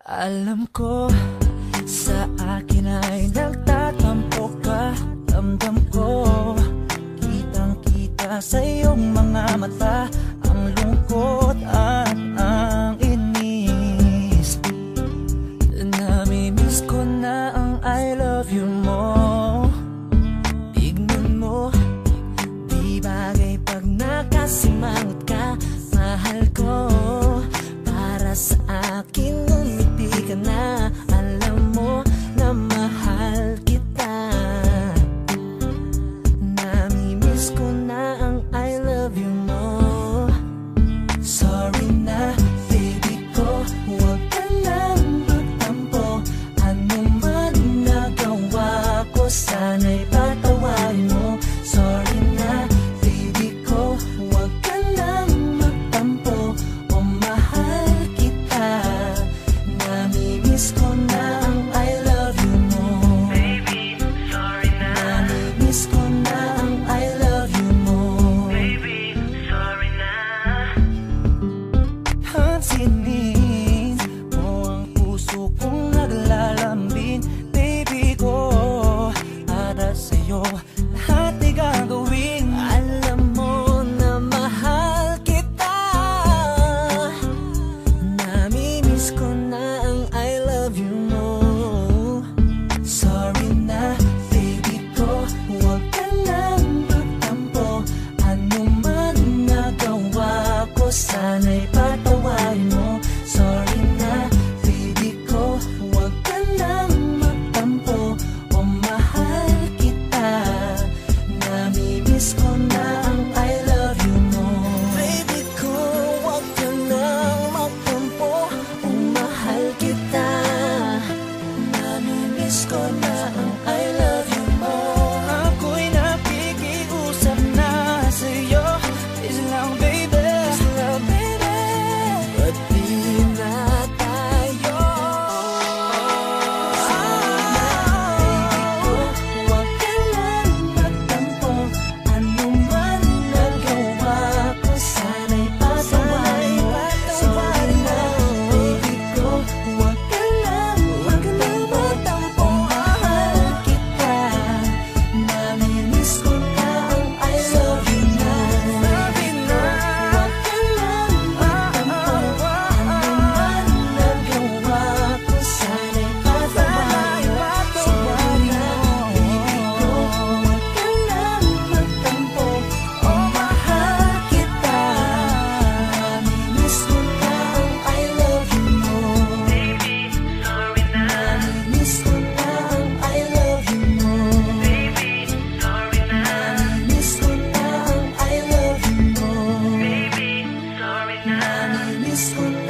Alam ko, sa akin ay nagtatampo ka. Ramdam ko, kitang-kita sa iyong mga mata ang lungkot at ang inis. Namimiss ko na ang I love you mo. Tignan mo, di bagay pag nakasimangot ka. Mahal ko, para sa akin ngumiti ka na. Alam mo na mahal kita. Namimiss ko na ang I love you mo. Sorry na baby ko, huwag ka nang magtampo. Ano man nagawa ko, sana'y patawarin mo. Sorry na baby ko, huwag ka nang magtampo. O mahal kita, namimiss ko na ang I love you mo. Baby, sorry na. Namimiss ko na ang I love you mo. Baby, sorry na. Hansinin mo ang puso kong naglalambing. Baby ko, para sa'yo lahat ay gagawin. Alam mo na mahal kita. Namimiss ko na ang I love you mo. Sorry na baby ko, huwag ka nang magtampo. Ano man nagawa ko, sana'y patawarin mo. Sorry na baby ko, huwag ka nang magtampo. O mahal kita, namimiss ko na ang I love you mo. Baby ko, huwag ka nang magtampo. O mahal kita, namimiss ko na ang I love you mo. Ako'y nakikiusap na sa'yo. Please lang baby, please lang baby. Ba't di na tayo? Baby ko, huwag ka nang magtampo. Ano man nagawa ko, sana'y patawarin mo. Sorry na baby ko, huwag ka nang magtampo. Mahal kita, namimiss ko na ang I love you na. Huwag ka nang magtampo. Ano man nagawa ko, sana'y patawarin mo. Sorry na baby ko, huwag ka nang magtampo. O mahal kita, namimiss ko na ang I love you mo. Baby, sorry na. Namimiss ko na ang I love you mo. Baby, sorry na. Namimiss ko na ang I love you mo. Baby, sorry na. Namimiss ko na